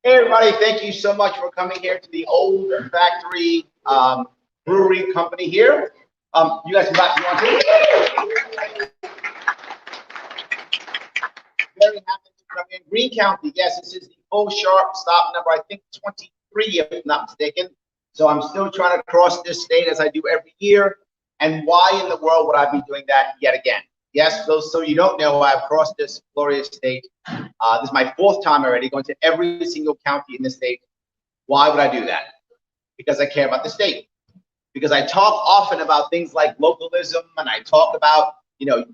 Hey everybody, thank you so much for coming here to the Old Factory Brewery Company here. You guys can clap if you want to. Very happy to come in. Green County, yes, this is the FullSharpe stop number, I think 23 if I'm not mistaken. So I'm still trying to cross this state as I do every year. And why in the world would I be doing that yet again? Yes, so you don't know, I've crossed this glorious state. This is my fourth time already, going to every single county in the state. Why would I do that? Because I care about the state. Because I talk often about things like localism, and I talk about,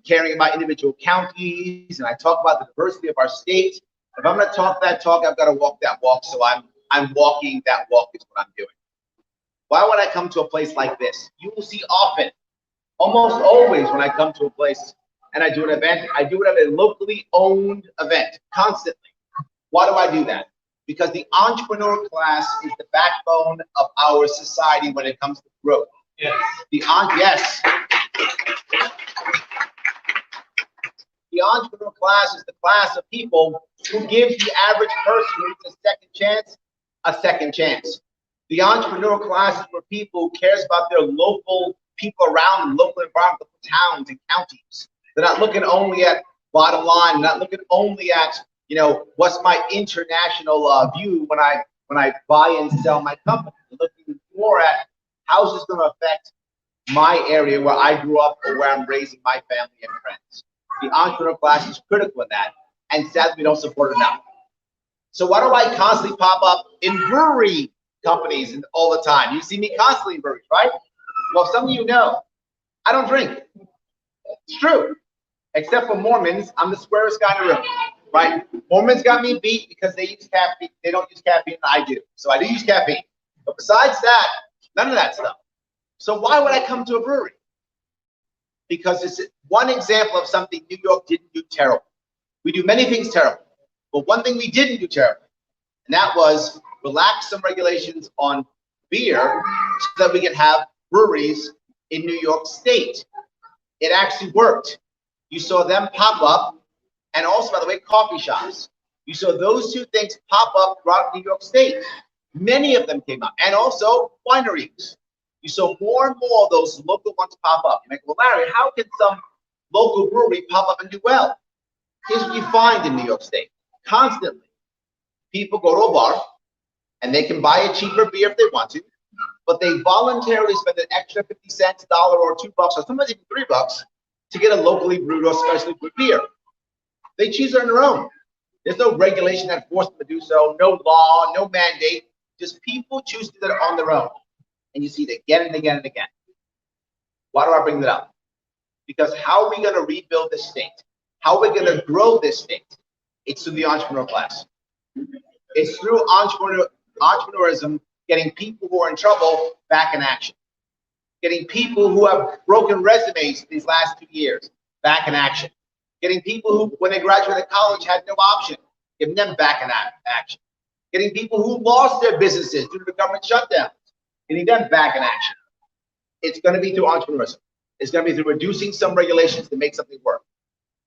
caring about individual counties, and I talk about the diversity of our state. If I'm going to talk that talk, I've got to walk that walk. So I'm walking that walk is what I'm doing. Why would I come to a place like this? You will see often, almost always when I come to a place and I do an event, I do it at a locally owned event, constantly. Why do I do that? Because the entrepreneur class is the backbone of our society when it comes to growth. Yes. Yes. The entrepreneur class is the class of people who gives the average person who needs a second chance. The entrepreneur class is for people who cares about their local people around them, local environment, local towns and counties. They're not looking only at bottom line, not looking only at, what's my international view when I buy and sell my company. They're looking more at how's this going to affect my area where I grew up or where I'm raising my family and friends. The entrepreneur class is critical in that, and sadly we don't support it enough. So why do I constantly pop up in brewery companies all the time? You see me constantly in breweries, right? Well, some of you know, I don't drink. It's true. Except for Mormons, I'm the squarest guy in the room, right? Mormons got me beat because they use caffeine. They don't use caffeine, I do. So I do use caffeine. But besides that, none of that stuff. So why would I come to a brewery? Because it's one example of something New York didn't do terrible. We do many things terrible, but one thing we didn't do terrible, and that was relax some regulations on beer so that we can have breweries in New York State. It actually worked. You saw them pop up, and also, by the way, coffee shops. You saw those two things pop up throughout New York State. Many of them came up, and also wineries. You saw more and more of those local ones pop up. You make, well, Larry, how can some local brewery pop up and do well? Here's what you find in New York State. Constantly, people go to a bar, and they can buy a cheaper beer if they want to, but they voluntarily spend an extra 50 cents, $1 or $2, or sometimes even $3 to get a locally brewed or specially brewed beer. They choose it on their own. There's no regulation that forces them to do so, no law, no mandate. Just people choose to do it on their own. And you see it again and again and again. Why do I bring that up? Because how are we going to rebuild this state? How are we going to grow this state? It's through the entrepreneur class. It's through entrepreneurism, getting people who are in trouble back in action. Getting people who have broken resumes these last 2 years back in action. Getting people who, when they graduated college, had no option, getting them back in action. Getting people who lost their businesses due to the government shutdowns, getting them back in action. It's going to be through entrepreneurism. It's going to be through reducing some regulations to make something work.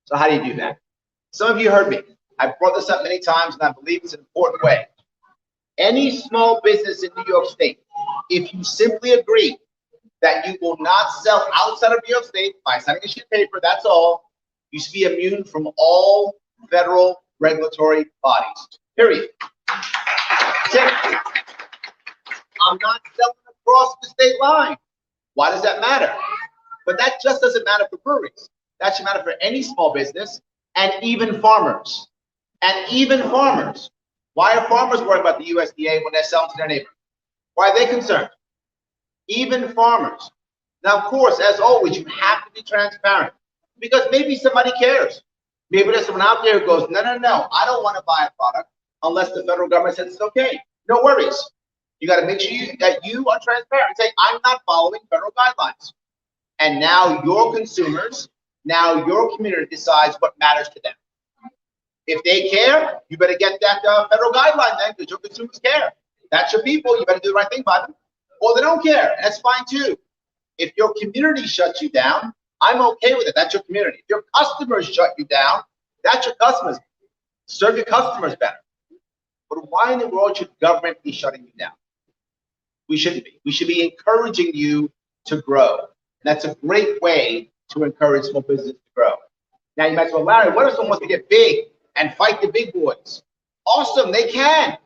So how do you do that? Some of you heard me. I've brought this up many times, and I believe it's an important way. Any small business in New York State, if you simply agree that you will not sell outside of New York State by signing a sheet of paper, that's all, you should be immune from all federal regulatory bodies, period. I'm not selling across the state line. Why does that matter? But that just doesn't matter for breweries. That should matter for any small business and even farmers. And even farmers. Why are farmers worried about the USDA when they're selling to their neighbor? Why are they concerned? Even farmers. Now, of course, as always, you have to be transparent because maybe somebody cares. Maybe there's someone out there who goes, no, I don't want to buy a product unless the federal government says it's okay. No worries. You got to make sure that you are transparent. Say, I'm not following federal guidelines. And now your consumers, now your community decides what matters to them. If they care, you better get that federal guideline then because your consumers care. That's your people. You better do the right thing by them. Or they don't care. That's fine too. If your community shuts you down, I'm okay with it. That's your community. If your customers shut you down, that's your customers. Serve your customers better. But why in the world should government be shutting you down? We shouldn't be. We should be encouraging you to grow. That's a great way to encourage small business to grow. Now you might say, well, Larry, what if someone wants to get big and fight the big boys? Awesome, they can.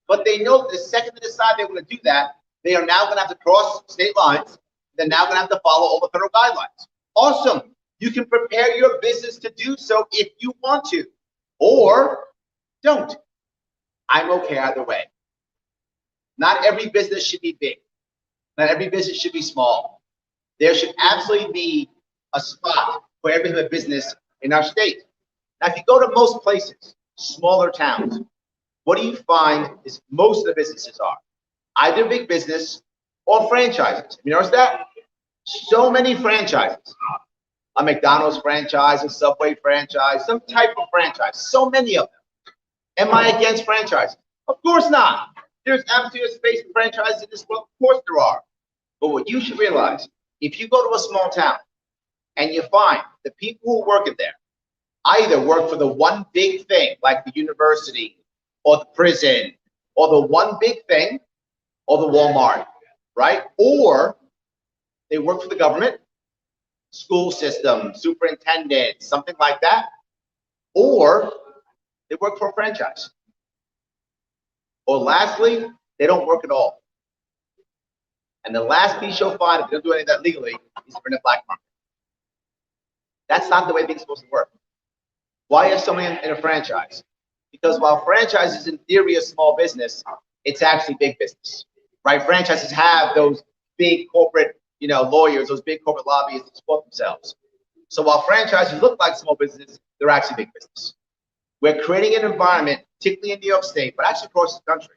But they know the second they decide they want to do that, they are now going to have to cross state lines. They're now going to have to follow all the federal guidelines. Awesome. You can prepare your business to do so if you want to, or don't. I'm okay either way. Not every business should be big. Not every business should be small. There should absolutely be a spot for every business in our state. Now, if you go to most places, smaller towns, what do you find is most of the businesses are either big business or franchises. Have you noticed that? So many franchises. A McDonald's franchise, a Subway franchise, some type of franchise. So many of them. Am I against franchises? Of course not. There's absolutely a space for franchises in this world. Of course there are. But what you should realize, if you go to a small town and you find the people who work in there either work for the one big thing, like the university or the prison, or the one big thing, or the Walmart, right? Or they work for the government, school system, superintendent, something like that, or they work for a franchise. Or lastly, they don't work at all. And the last piece you'll find, if they don't do any of that legally, is for the black market. That's not the way things are supposed to work. Why is someone in a franchise? Because while franchise is in theory a small business, it's actually big business, right? Franchises have those big corporate, lawyers, those big corporate lobbyists to support themselves. So while franchises look like small business, they're actually big business. We're creating an environment, particularly in New York State, but actually across the country,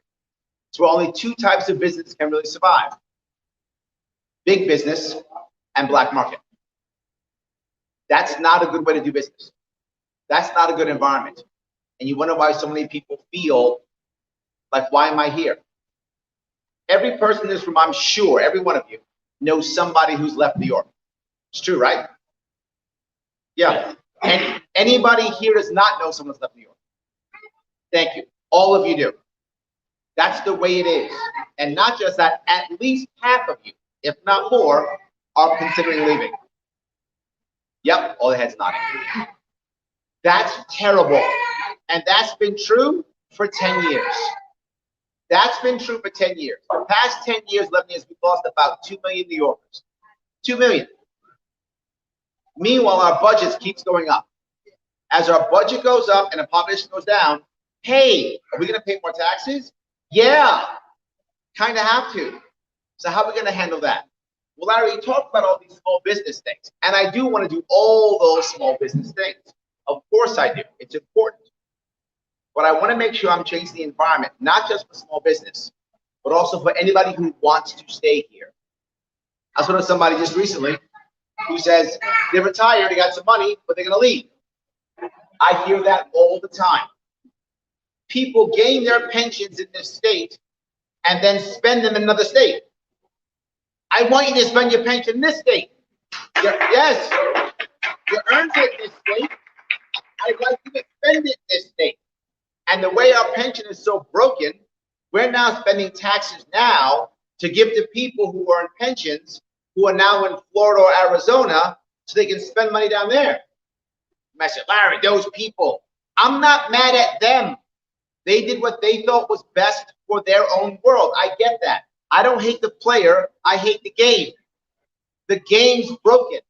where only two types of business can really survive: big business and black market. That's not a good way to do business. That's not a good environment. And you wonder why so many people feel like, why am I here? Every person in this room, I'm sure, every one of you, knows somebody who's left New York. It's true, right? Yeah. And anybody here does not know someone who's left New York? Thank you. All of you do. That's the way it is. And not just that, at least half of you, if not more, are considering leaving. Yep, all the heads nodding. That's terrible. And that's been true for 10 years. That's been true for 10 years. The past 10 years, 11 years, we've lost about 2 million New Yorkers. 2 million. Meanwhile, our budget keeps going up. As our budget goes up and the population goes down, hey, are we going to pay more taxes? Yeah, kind of have to. So how are we going to handle that? Well, Larry, you talked about all these small business things, and I do want to do all those small business things. Of course I do. It's important. But I want to make sure I'm changing the environment, not just for small business, but also for anybody who wants to stay here. I saw somebody just recently who says they're retired, they got some money, but they're going to leave. I hear that all the time. People gain their pensions in this state and then spend them in another state. I want you to spend your pension in this state. Yes, you earned it in this state. I'd like you to spend it in this state. And the way our pension is so broken, we're now spending taxes now to give to people who earn pensions who are now in Florida or Arizona so they can spend money down there. I said, Larry, those people, I'm not mad at them. They did what they thought was best for their own world. I get that. I don't hate the player. I hate the game. The game's broken.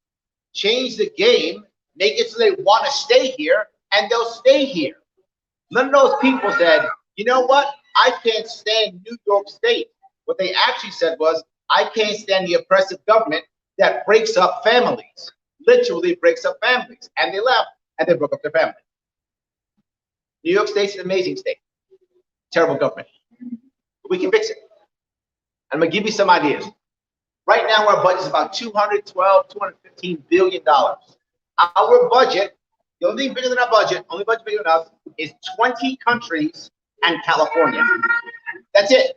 Change the game, make it so they want to stay here, and they'll stay here. None of those people said, you know what? I can't stand New York State. What they actually said was, I can't stand the oppressive government that breaks up families, literally breaks up families. And they left, and they broke up their family. New York State's an amazing state. Terrible government. But we can fix it. I'm going to give you some ideas. Right now, our budget is about $215 billion. Our budget, the only thing bigger than our budget, only budget bigger than us, is 20 countries and California. That's it.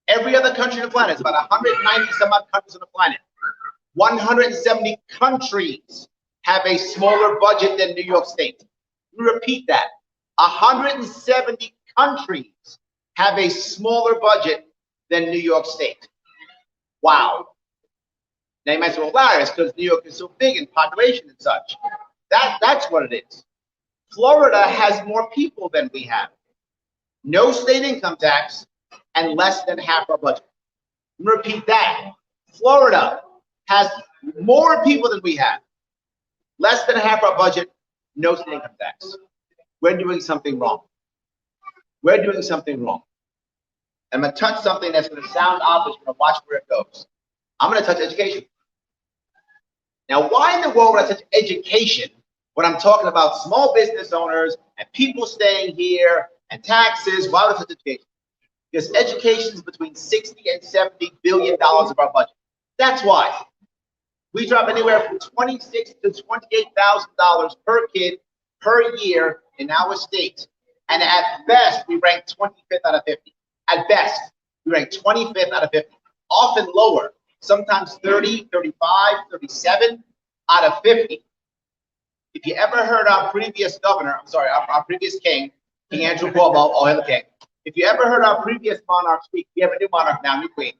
Every other country on the planet, it's about 190 some odd countries on the planet. 170 countries have a smaller budget than New York State. Let me repeat that. 170 countries have a smaller budget than New York State. Wow. Now you might say, well, why? It's because New York is so big in population and such. That's what it is. Florida has more people than we have. No state income tax and less than half our budget. Repeat that. Florida has more people than we have. Less than half our budget, no state income tax. We're doing something wrong. We're doing something wrong. I'm going to touch something that's going to sound obvious. We're going to watch where it goes. I'm going to touch education. Now, why in the world would I touch education when I'm talking about small business owners and people staying here and taxes? Why would I touch education? Because education is between $60 and $70 billion of our budget. That's why. We drop anywhere from $26,000 to $28,000 per kid per year in our state. And at best, we rank 25th out of 50. At best, we rank 25th out of 50. Often lower. Sometimes 30, 35, 37 out of 50. If you ever heard our previous governor, our previous king, King Andrew Cuomo, all hail the king. If you ever heard our previous monarch speak, we have a new monarch now, new queen.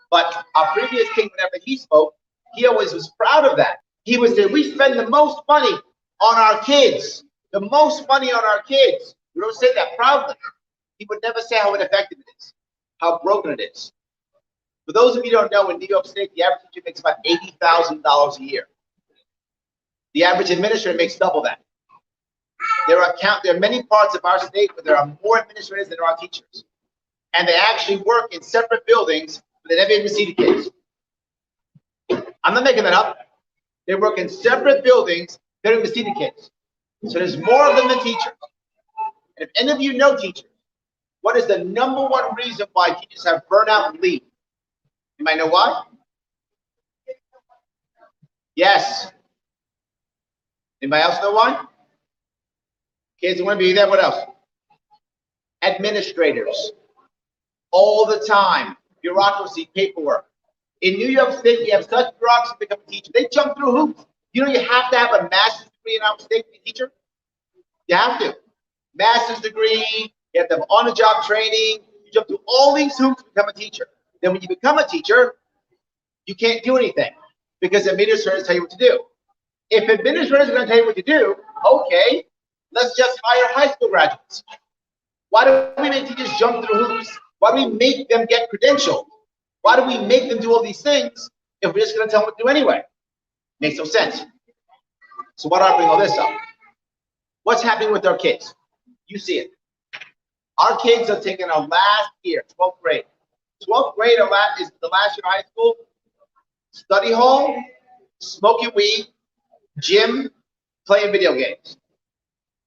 But our previous king, whenever he spoke, he always was proud of that. He would say, we spend the most money on our kids. The most money on our kids. We don't say that proudly. He would never say how ineffective it is, how broken it is. For those of you who don't know, in New York State, the average teacher makes about $80,000 a year. The average administrator makes double that. There are many parts of our state where there are more administrators than there are teachers. And they actually work in separate buildings, but they never even see the kids. I'm not making that up. They work in separate buildings, they don't even see the kids. So there's more of them than teachers. And if any of you know teachers, what is the number one reason why teachers have burnout and leave? You might know why? Yes. Anybody else know why? Kids want to be there. What else? Administrators. All the time. Bureaucracy, paperwork. In New York State, we have such bureaucracy to become a teacher. They jump through hoops. You know you have to have a master's degree in our state to be a teacher? You have to. Master's degree, you have to have on-the-job training. You jump through all these hoops to become a teacher. Then when you become a teacher, you can't do anything because administrators tell you what to do. If administrators are going to tell you what to do, okay, let's just hire high school graduates. Why do we make teachers jump through hoops? Why do we make them get credentialed? Why do we make them do all these things if we're just going to tell them what to do anyway? Makes no sense. So why do I bring all this up? What's happening with our kids? You see it. Our kids are taking our last year, 12th grade. 12th grade is the last year of high school. Study hall, smoking weed, gym, playing video games.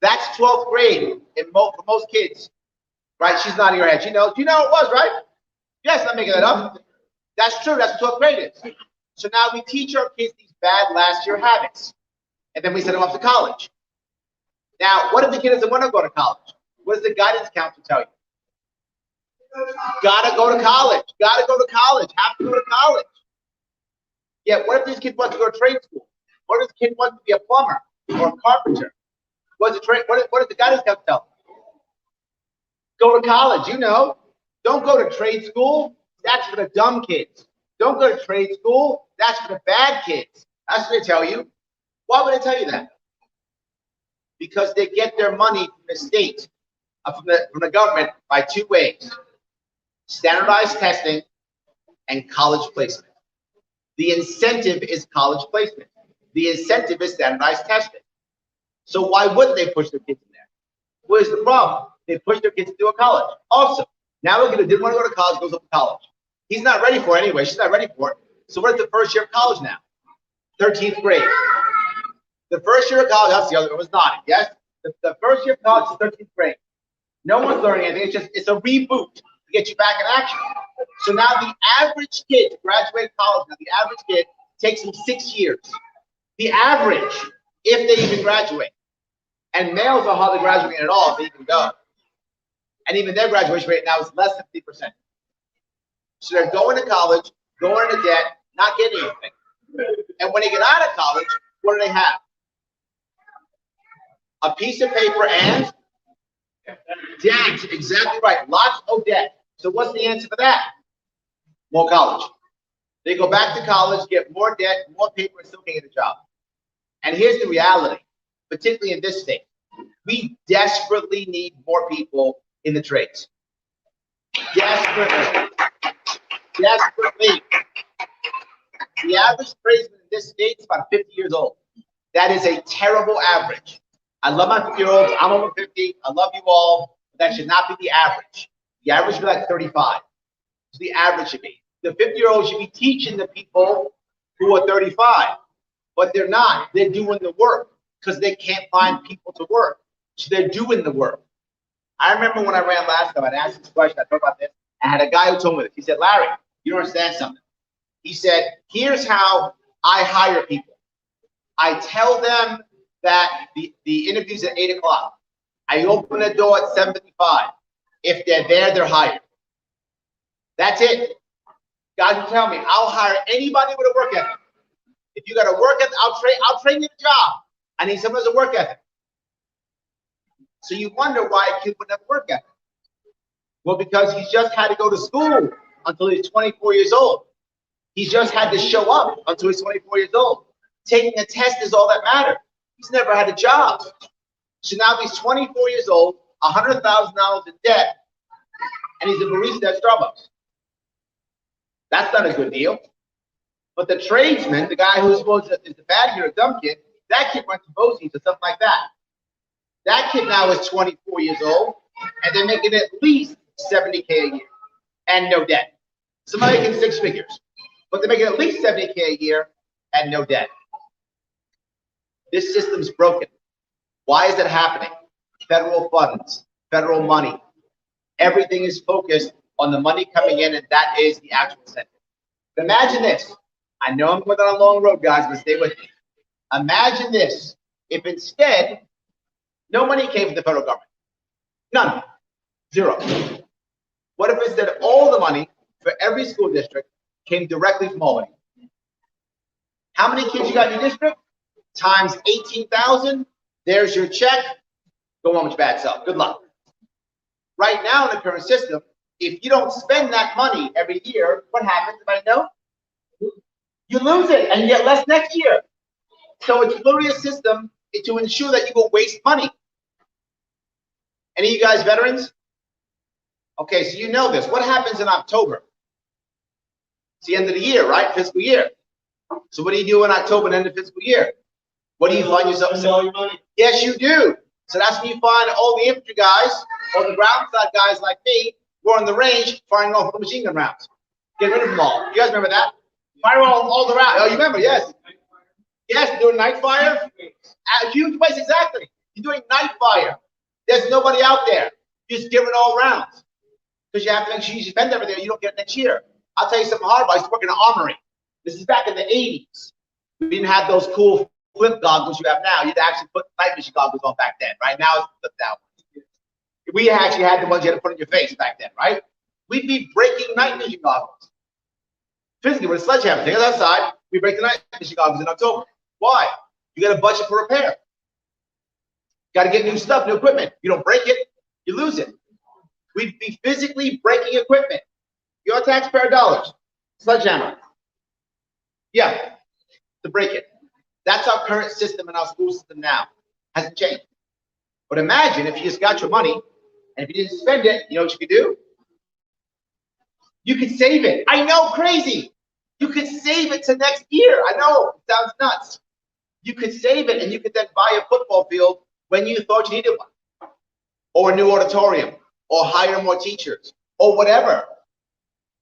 That's 12th grade for most kids, right? She's nodding her head. She knows. You know it was, right? Yes, I'm making that up. That's true. That's what 12th grade is. So now we teach our kids these bad last year habits, and then we send them off to college. Now, what if the kid doesn't want to go to college? What does the guidance counselor tell you? Gotta go to college. Gotta go to college. Have to go to college. Yeah, what if this kid wants to go to trade school? What if this kid wants to be a plumber or a carpenter? What does the guidance counselor tell them? Go to college, you know. Don't go to trade school. That's for the dumb kids. Don't go to trade school. That's for the bad kids. That's what they tell you. Why would they tell you that? Because they get their money from the state, from the government by two ways: standardized testing and college placement. The incentive is college placement. The incentive is standardized testing. So why wouldn't they push their kids in there? Where's the problem? They push their kids into a college. Awesome. Now look at it. Didn't want to go to college, goes up to college. He's not ready for it anyway. She's not ready for it. So what is the first year of college now? 13th grade. The first year of college, that's the other one, was nodding, yes? The first year of college is 13th grade. No one's learning anything. It's a reboot to get you back in action. So now the average kid to graduate college, now the average kid takes them 6 years. The average, if they even graduate. And males are hardly graduating at all if they even go. And even their graduation rate now is less than 50%. So they're going to college, going into debt, not getting anything. And when they get out of college, what do they have? A piece of paper and Debt, exactly right. Lots of debt. So what's the answer for that? More college. They go back to college, get more debt, more paper, and still can't get a job. And here's the reality, particularly in this state. We desperately need more people in the trades. Desperately. Desperately. The average tradesman in this state is about 50 years old. That is a terrible average. I love my 50-year-olds. I'm over 50. I love you all. But that should not be the average. The average should be like 35. So the average should be. The 50-year-olds should be teaching the people who are 35. But they're not. They're doing the work because they can't find people to work. So they're doing the work. I remember when I ran last time, I'd asked this question. I talked about this. I had a guy who told me this. He said, Larry, you don't understand something. He said, here's how I hire people. I tell them that the interview's at 8 o'clock. I open the door at 7:55. If they're there, they're hired. That's it. Guys will tell me, I'll hire anybody with a work ethic. If you got a work ethic, I'll train you the job. I need someone who has a work ethic. So you wonder why a kid wouldn't have a work ethic. Well, because he's just had to go to school until he's 24 years old. He's just had to show up until he's 24 years old. Taking a test is all that matters. He's never had a job. So now he's 24 years old, $100,000 in debt, and he's a barista at Starbucks. That's not a good deal. But the tradesman, the guy who's supposed to is the bad kid or dumb kid, that kid went to BOCES or something like that. That kid now is 24 years old, and they're making at least $70K a year and no debt. Somebody making 6 figures, but they're making at least $70K a year and no debt. This system's broken. Why is that happening? Federal funds, federal money. Everything is focused on the money coming in, and that is the actual incentive. But imagine this. I know I'm going on a long road, guys, but stay with me. Imagine this. If instead, no money came from the federal government. None. Zero. What if instead all the money for every school district came directly from Albany? How many kids you got in your district? Times 18,000. There's your check. Go on with your bad self. Good luck. Right now in the current system, if you don't spend that money every year, what happens? Anybody know? You lose it and you get less next year. So it's literally a system to ensure that you will waste money. Any of you guys veterans? Okay, so you know this. What happens in October? It's the end of the year, right? Fiscal year. So what do you do in October and end of fiscal year? What do you find yourself saying? Yes, you do. So that's when you find all the infantry guys or the ground side guys like me who are on the range firing off the machine gun rounds. Get rid of them all. You guys remember that? Fire all the rounds. Oh, you remember? Yes. Yes, doing night fire. At a huge place, exactly. You're doing night fire. There's nobody out there. You're just giving all rounds. Because you have to make sure you spend everything or you don't get it next year. I'll tell you something hard. I used to work in an armory. This is back in the 80s. We didn't have those cool flip goggles you have now. You'd actually put night vision goggles on back then. Right now, it's flipped out. We actually had the ones you had to put on your face back then, right? We'd be breaking night vision goggles. Physically, with a sledgehammer, take it outside, we break the night vision goggles in October. Why? You got a budget for repair. Got to get new stuff, new equipment. You don't break it, you lose it. We'd be physically breaking equipment. Your taxpayer dollars. Sledgehammer. Yeah, to break it. That's our current system and our school system now. Hasn't changed. But imagine if you just got your money and if you didn't spend it, you know what you could do? You could save it. I know, crazy. You could save it to next year. I know, it sounds nuts. You could save it and you could then buy a football field when you thought you needed one. Or a new auditorium. Or hire more teachers. Or whatever.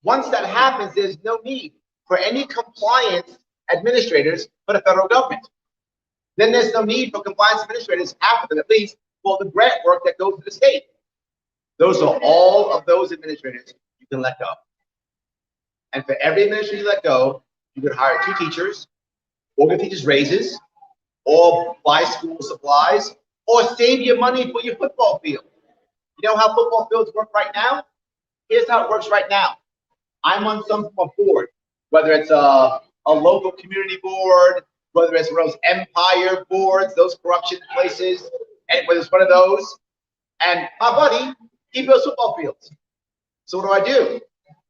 Once that happens, there's no need for any compliance administrators for the federal government. Then there's no need for compliance administrators, half of them at least, for the grant work that goes to the state. Those are all of those administrators you can let go. And for every administrator you let go, you could hire 2 teachers, or give teachers raises, or buy school supplies, or save your money for your football field. You know how football fields work right now? Here's how it works right now. I'm on some board, whether it's a local community board, whether it's those empire boards, those corruption places, and whether it's one of those, And my buddy, he builds football fields. So what do?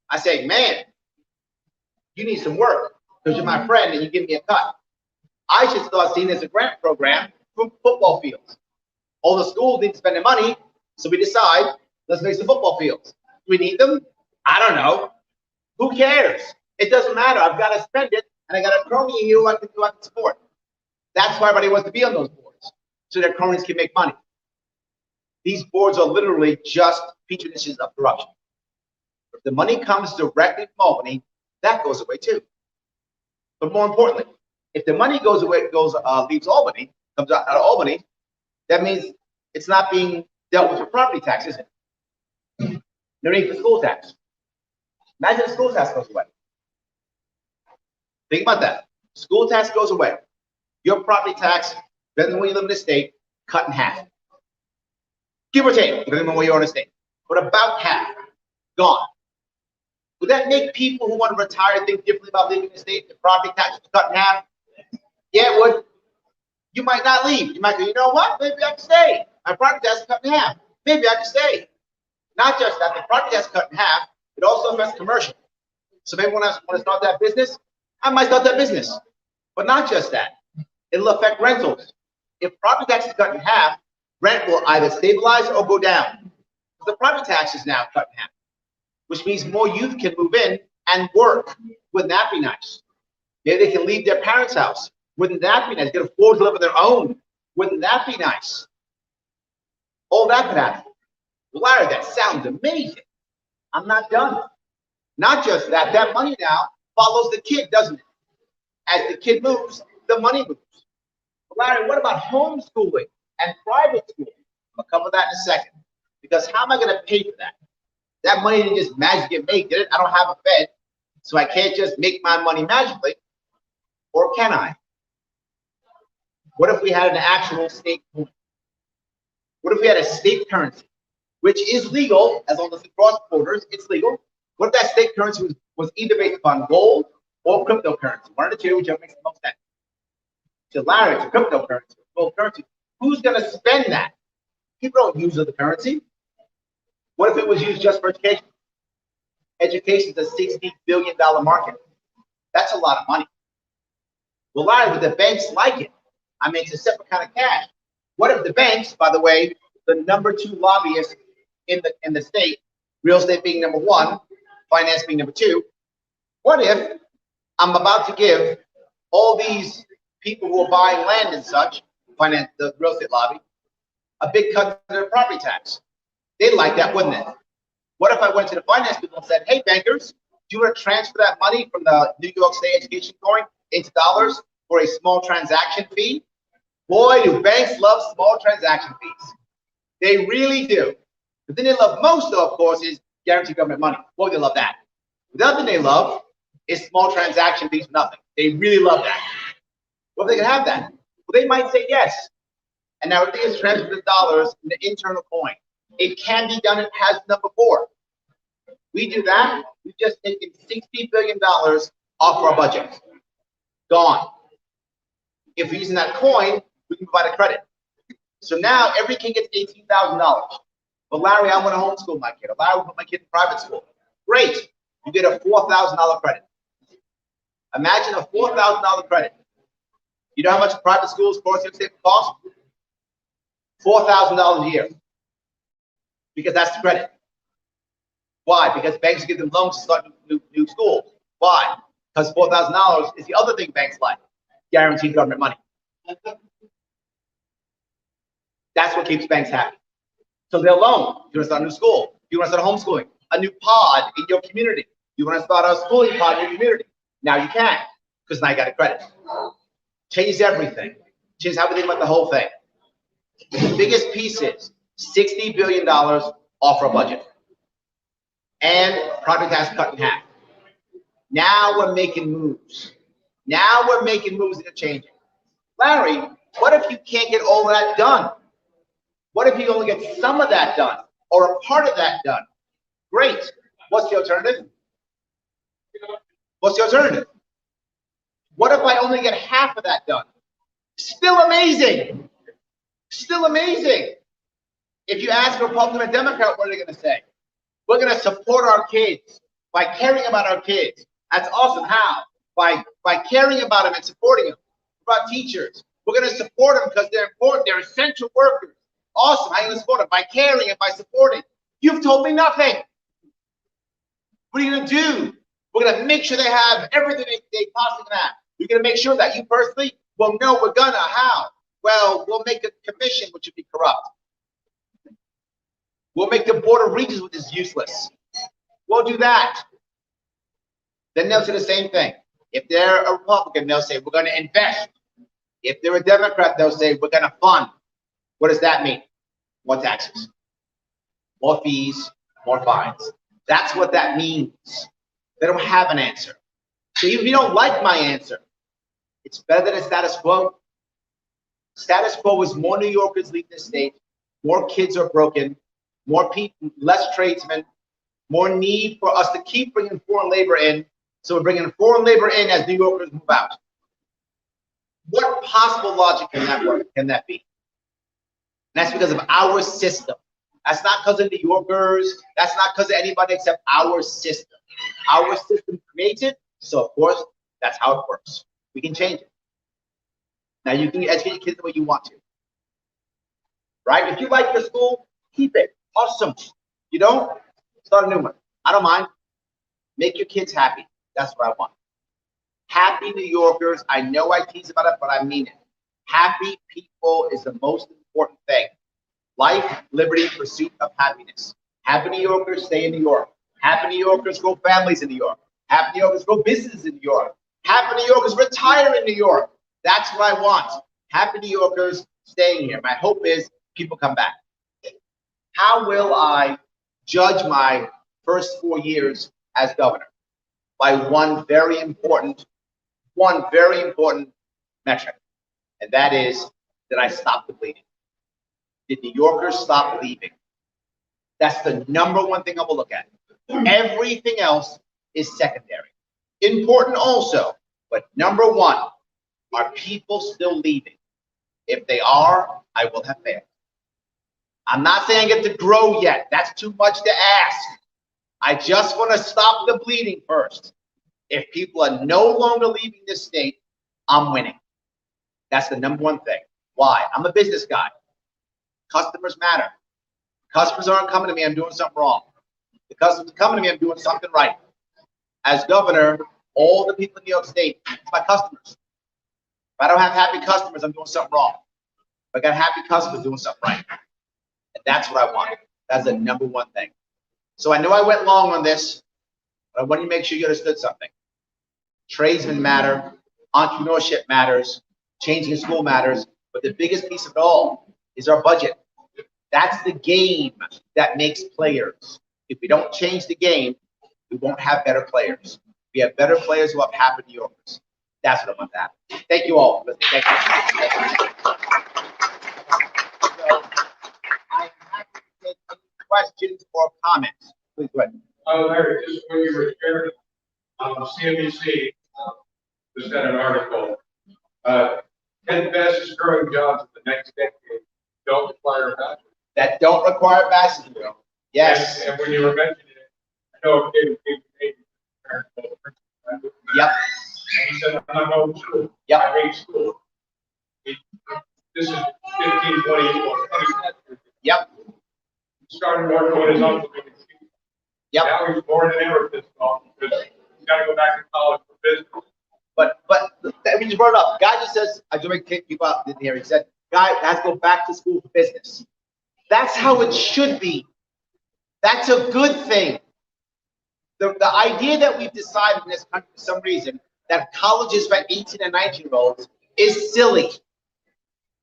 I say, man, you need some work because you're my friend and you give me a cut. I should start seeing this as a grant program for football fields. All the schools need to spend their money, so we decide, let's make some football fields. Do we need them? I don't know. Who cares? It doesn't matter. I've got to spend it, and I got a crony in you who I can support. That's why everybody wants to be on those boards, so their cronies can make money. These boards are literally just petri dishes of corruption. If the money comes directly from Albany, that goes away too. But more importantly, if the money goes away, leaves Albany, comes out of Albany, that means it's not being dealt with for property tax, is it? No need for school tax. Imagine the school tax goes away. Think about that. School tax goes away. Your property tax, depending on where you live in the state, cut in half. Give or take, depending on where you are in the state. But about half, gone. Would that make people who want to retire think differently about living in the state? The property tax is cut in half? Yeah, it would. You might not leave. You might go, you know what? Maybe I can stay. My property tax is cut in half. Maybe I can stay. Not just that, the property tax is cut in half, it also affects commercial. So maybe when I want to start that business, I might start that business. But not just that. It'll affect rentals. If property tax is cut in half, rent will either stabilize or go down. The property tax is now cut in half, which means more youth can move in and work. Wouldn't that be nice? Maybe they can leave their parents' house. Wouldn't that be nice? Get afford to live on their own. Wouldn't that be nice? All that could happen. Well, Larry, that sounds amazing. I'm not done. Not just that, that money now follows the kid, doesn't it? As the kid moves, the money moves. Well, Larry, what about homeschooling and private schooling? I'll cover that in a second. Because how am I going to pay for that? That money didn't just magically get made, did it? I don't have a Fed, so I can't just make my money magically. Or can I? What if we had an actual state coin? What if we had a state currency, which is legal, as long as it crosses borders, it's legal. What if that state currency was either based upon gold or cryptocurrency? One of the two, whichever makes the most sense. So Larry, it's a cryptocurrency, gold currency. Who's going to spend that? People don't use the currency. What if it was used just for education? Education is a $60 billion market. That's a lot of money. Well, Larry, would the banks like it? I mean, it's a separate kind of cash. What if the banks, by the way, the number 2 lobbyists in the state, real estate being number 1, finance being number 2, what if I'm about to give all these people who are buying land and such, finance, the real estate lobby, a big cut to their property tax? They'd like that, wouldn't it? What if I went to the finance people and said, hey, bankers, do you want to transfer that money from the New York State education coin into dollars for a small transaction fee? Boy, do banks love small transaction fees. They really do. The thing they love most, though, of course, is guaranteed government money. Boy, they love that. The other thing they love is small transaction fees for nothing. They really love that. Well, if they can have that, well, they might say yes. And now everything is transferred to dollars in the internal coin. It can be done. It has done before. We do that. We've just taken $60 billion off our budget. Gone. If we're using that coin, we can provide a credit. So now every kid gets $18,000. But Larry, I want to homeschool my kid. Or Larry, I want to put my kid in private school. Great. You get a $4,000 credit. Imagine a $4,000 credit. You know how much private schools cost in the state cost? $4,000 a year. Because that's the credit. Why? Because banks give them loans to start new schools. Why? Because $4,000 is the other thing banks like. Guaranteed government money. That's what keeps banks happy. So they'll loan. You want to start a new school. You want to start homeschooling. A new pod in your community. You want to start a schooling pod in your community. Now you can, because now you got a credit. Change everything. Change how we think about the whole thing. The biggest piece is $60 billion off our budget. And property tax cut in half. Now we're making moves. Now we're making moves that are changing. Larry, what if you can't get all of that done? What if you only get some of that done or a part of that done? Great. What's the alternative? What's the alternative? What if I only get half of that done? Still amazing. Still amazing. If you ask a Republican and Democrat, what are they going to say? We're going to support our kids by caring about our kids. That's awesome. How? By caring about them and supporting them. What about teachers? We're going to support them because they're important. They're essential workers. Awesome. How are you going to support them? By caring and by supporting. You've told me nothing. What are you going to do? We're going to make sure they have everything they possibly can have. You're going to make sure that you personally, well, no, we're going to. How? Well, we'll make a commission which would be corrupt. We'll make the Board of Regents, which is useless. We'll do that. Then they'll say the same thing. If they're a Republican, they'll say, we're going to invest. If they're a Democrat, they'll say, we're going to fund. What does that mean? More taxes, more fees, more fines. That's what that means. They don't have an answer. So even if you don't like my answer, it's better than a status quo. Status quo is more New Yorkers leave the state, more kids are broken, more people, less tradesmen, more need for us to keep bringing foreign labor in. So we're bringing foreign labor in as New Yorkers move out. What possible logic can that work? Can that be? And that's because of our system. That's not because of New Yorkers. That's not because of anybody except our system. Our system creates it. So of course, that's how it works. We can change it. Now you can educate your kids the way you want to. Right? If you like your school, keep it. Awesome. You don't? Start a new one. I don't mind. Make your kids happy. That's what I want. Happy New Yorkers. I know I tease about it, but I mean it. Happy people is the most important thing. Life, liberty, pursuit of happiness. Happy New Yorkers stay in New York. Happy New Yorkers grow families in New York. Happy New Yorkers grow businesses in New York. Happy New Yorkers retire in New York. That's what I want. Happy New Yorkers staying here. My hope is people come back. How will I judge my first 4 years as governor? By one very important metric, and that is that I stop the bleeding. Did New Yorkers stop leaving? That's the number one thing I will look at. Everything else is secondary. Important also, but number one, are people still leaving? If they are, I will have failed. I'm not saying I get to grow yet. That's too much to ask. I just want to stop the bleeding first. If people are no longer leaving this state, I'm winning. That's the number one thing. Why? I'm a business guy. Customers matter. Customers aren't coming to me, I'm doing something wrong. The customers are coming to me, I'm doing something right. As governor, all the people in New York State, it's my customers. If I don't have happy customers, I'm doing something wrong. If I got happy customers, doing something right. And that's what I want. That's the number one thing. So I know I went long on this, but I want you to make sure you understood something. Tradesmen matter, entrepreneurship matters, changing school matters, but the biggest piece of it all is our budget. That's the game that makes players. If we don't change the game, we won't have better players. We have better players who have happy New Yorkers. That's what I want to happen. Thank you all. Thank you. So, I'm happy to take any questions or comments. Please go ahead. Larry, just when you were sharing CNBC, just had an article. 10 fastest growing jobs in the next decade don't require a bachelor's. That don't require a bachelor's degree. Yes. And when you were mentioning it, I know it gave Yep. And he said, I'm old school. Yep. I hate school. This is 15, 20 years. Yep. He started working with his uncle. Yep. Now he's more than ever pissed off because he's got to go back to college for business. But I mean, you brought it up. Guy just says, I just want to kick people out in here. He said, guy has to go back to school for business. That's how it should be. That's a good thing. The idea that we've decided in this country for some reason that colleges for 18 and 19-year-olds is silly.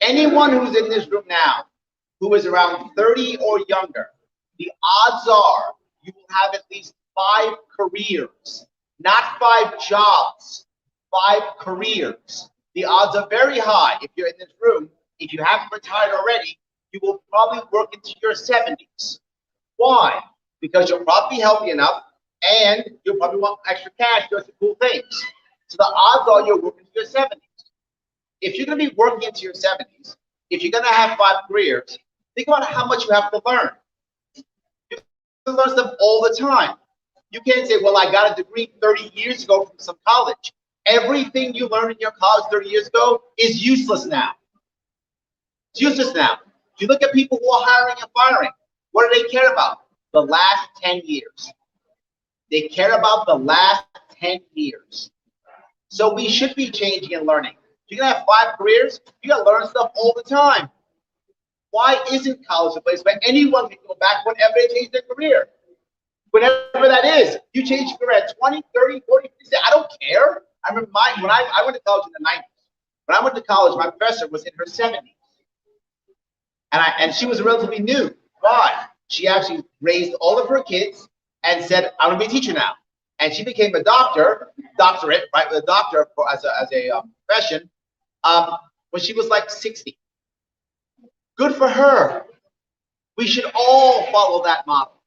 Anyone who's in this room now who is around 30 or younger, the odds are you will have at least 5 careers, not 5 jobs, 5 careers. The odds are very high. If you're in this room, if you haven't retired already, you will probably work into your 70s. Why? Because you'll probably be healthy enough and you'll probably want extra cash to do some cool things. So the odds are you're working into your 70s. If you're going to be working into your 70s, if you're going to have 5 careers, Think about how much you have to learn. You have to learn stuff all the time. You can't say, well, I got a degree 30 years ago from some college. Everything you learned in your college 30 years ago is useless now. It's useless now. If you look at people who are hiring and firing, what do they care about? The last 10 years. They care about the last 10 years. So we should be changing and learning. If you're going to have 5 careers, you got to learn stuff all the time. Why isn't college a place where anyone can go back whenever they change their career? Whatever that is. You change your career at 20, 30, 40, 50, I don't care. I remember when I went to college in the 90s. When I went to college, my professor was in her 70s. And she was relatively new. Why? She actually raised all of her kids and said, I'm going to be a teacher now. And she became a doctorate, right, with a doctor as a profession, when she was like 60. Good for her. We should all follow that model.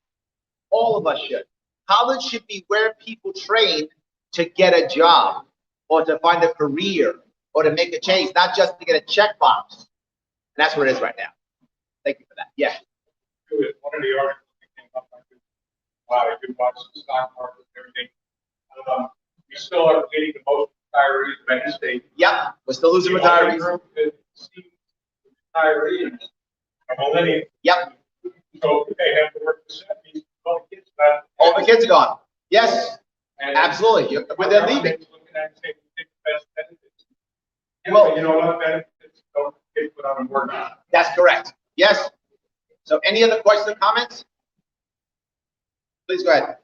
All of us should. College should be where people train to get a job or to find a career or to make a change, not just to get a checkbox. And that's where it is right now. Thank you for that. Yeah. One of the articles that came up, wow, I could watch the stock market and everything. We still are getting the most retirees of any state. Yep, we're still losing retirees. Retirees are millennials. Yep. So they have to work the 70s. All the kids are gone. Yes, and absolutely. When they're leaving. Well, you know what? Benefits don't get put on a board. That's correct. Yes. So any other questions or comments? Please go ahead.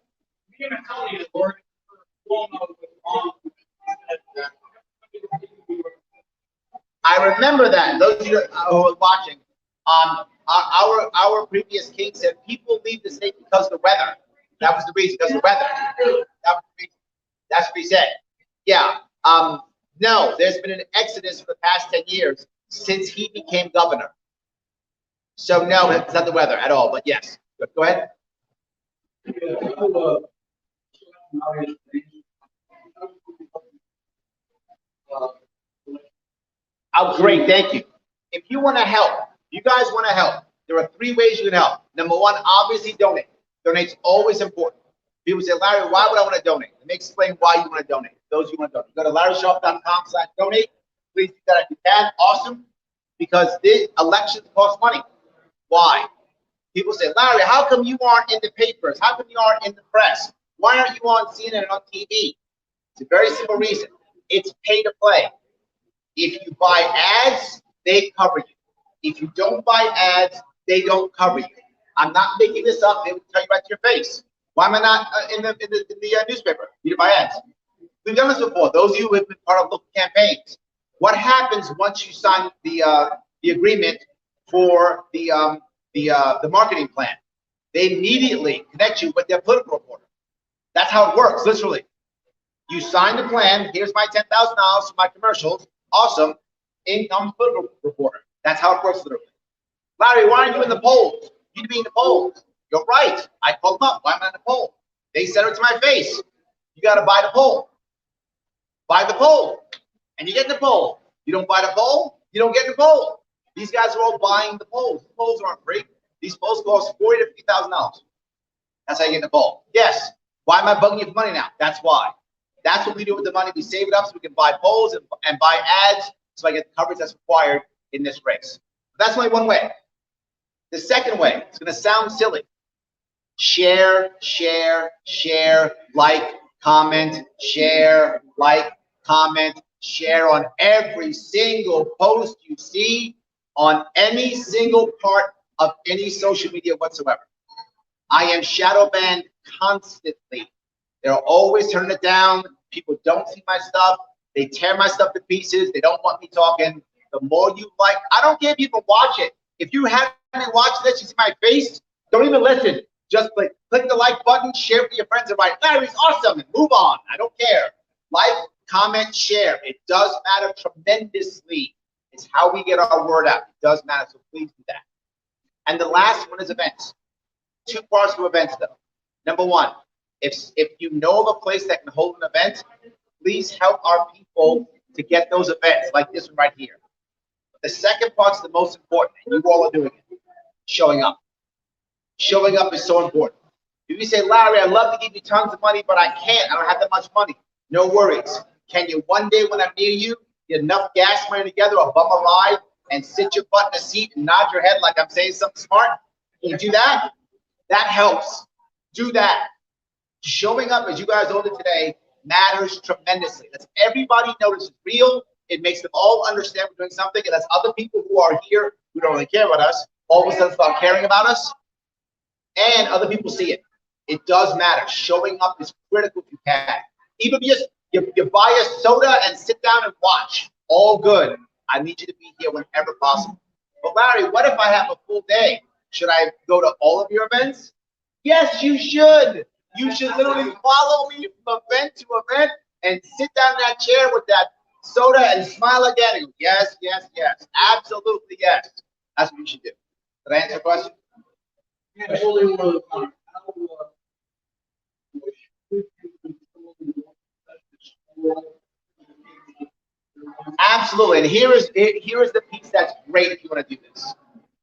I remember that. Those of you who are watching, our previous king said people leave the state because of the weather. That was the reason, because of the weather. That's what he said. Yeah. No, there's been an exodus for the past 10 years since he became governor. So no, it's not the weather at all, but yes. Go ahead. Oh, great, thank you. If you want to help, you guys want to help, there are 3 ways you can help. Number 1, obviously donate. Donate's always important. People say, Larry, why would I want to donate? Let me explain why you want to donate. Those who want to donate. Go to LarrySharpe.com/donate. Please do that if you can. Awesome. Because the elections cost money. Why? People say, Larry, how come you aren't in the papers? How come you aren't in the press? Why aren't you on CNN and on TV? It's a very simple reason. It's pay to play. If you buy ads, they cover you. If you don't buy ads, they don't cover you. I'm not making this up. They will tell you right to your face. Why am I not in the newspaper? You to buy ads. We've done this before. Those of you who have been part of local campaigns. What happens once you sign the agreement for the marketing plan? They immediately connect you with their political reporter. That's how it works, literally. You sign the plan. Here's my $10,000 for my commercials. Awesome. In comes political reporter. That's how it works, literally. Larry, why aren't you in the polls? You need to be in the polls. You're right. I called them up. Why am I in the poll? They said it to my face. You got to buy the poll. Buy the poll. And you get in the poll. You don't buy the poll, you don't get in the poll. These guys are all buying the polls. The polls aren't free. These polls cost $40,000 to $50,000. That's how you get in the poll. Yes. Why am I bugging you for money now? That's why. That's what we do with the money. We save it up so we can buy polls and buy ads so I get the coverage that's required in this race. But that's only one way. The second way, it's going to sound silly. Share, share, share, like, comment, share, like, comment, share on every single post you see on any single part of any social media whatsoever. I am shadow banned constantly. They're always turning it down. People don't see my stuff. They tear my stuff to pieces. They don't want me talking. The more you like, I don't care if people watch it. If you haven't watched this, you see my face, don't even listen. Just click the like button, share it with your friends, and write, Larry's awesome, and move on. I don't care. Like, comment, share. It does matter tremendously. It's how we get our word out. It does matter, so please do that. And the last one is events. 2 parts to events, though. Number 1, if you know of a place that can hold an event, please help our people to get those events, like this one right here. The second part's the most important, and you all are doing it. Showing up. Showing up is so important. If you say, Larry, I'd love to give you tons of money, but I can't. I don't have that much money. No worries. Can you one day when I'm near you, get enough gas money together, or bum a ride, and sit your butt in a seat and nod your head like I'm saying something smart? Can you do that? That helps. Do that. Showing up, as you guys all did today, matters tremendously. Lets everybody know this is real. It makes them all understand we're doing something. It lets other people who are here, who don't really care about us, all of a sudden start caring about us. And other people see it. It does matter. Showing up is critical if you can. Even if you buy a soda and sit down and watch. All good. I need you to be here whenever possible. But Larry, what if I have a full day? Should I go to all of your events? Yes, you should. You should literally follow me from event to event and sit down in that chair with that soda and smile again. And go, yes, yes, yes. Absolutely yes. That's what you should do. Did I answer your question? Yeah, only one of the time. Absolutely, and here is the piece that's great if you want to do this.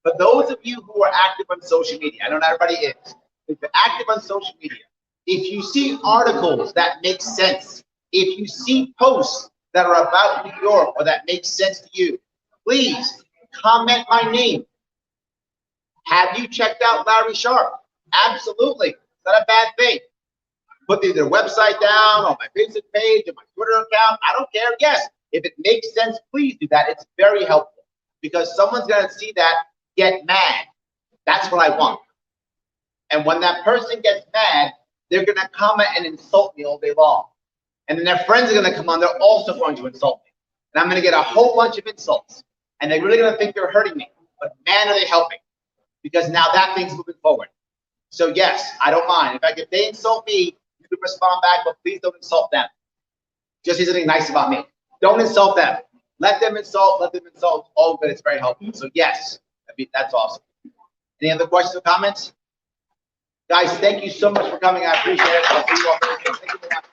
For those of you who are active on social media, I know not everybody is. If you're active on social media, if you see articles that make sense, if you see posts that are about New York or that make sense to you, please comment my name. Have you checked out Larry Sharpe? Absolutely, it's not a bad thing. Put their website down on my Facebook page or my Twitter account. I don't care. Yes, if it makes sense, please do that. It's very helpful because someone's going to see that, get mad. That's what I want. And when that person gets mad, they're going to comment and insult me all day long. And then their friends are going to come on. They're also going to insult me. And I'm going to get a whole bunch of insults. And they're really going to think they're hurting me. But man, are they helping. Because now that thing's moving forward. So yes, I don't mind. In fact, if they insult me, you can respond back, but please don't insult them. Just say something nice about me. Don't insult them. Let them insult, all good. It's very helpful. So yes, that's awesome. Any other questions or comments? Guys, thank you so much for coming. I appreciate it. I'll see you all very soon. Thank you very much.